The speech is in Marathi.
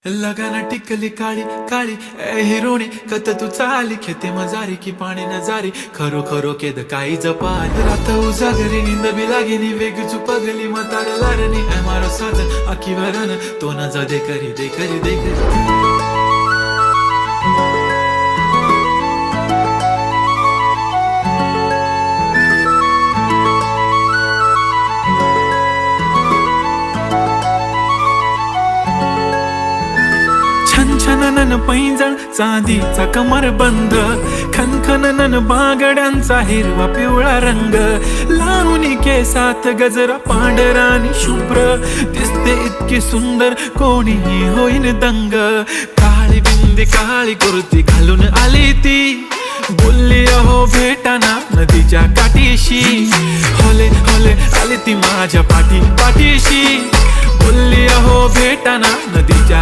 लगाना टिकली काळी काळी ए हिरोणी कत तू चाली खेते मजारी की पाणी नजारी खरो खरो केद काही जपाल रात उजागरी निंद बी लागेनी वेग चुपगली म्हातार लारणी ए मारो साज आखी वरन तो न जा दे करी दे करी दे करी छनछनन पैंजण चांदीचा कमर बंद खनखनन बागड्यांचा हिरवा पिवळा रंग लावणी केसात गजरा पांढरा आणि शुभ्र दिसते इतकी सुंदर कोणीही होईन दंग काळी बिंदी काळी कुर्ती घालून आली ती बोलली अहो भेटाना नदीच्या काठीशी होले होले आली ती माझ्या पाठीशी बोलली अहो भेटाना नदीच्या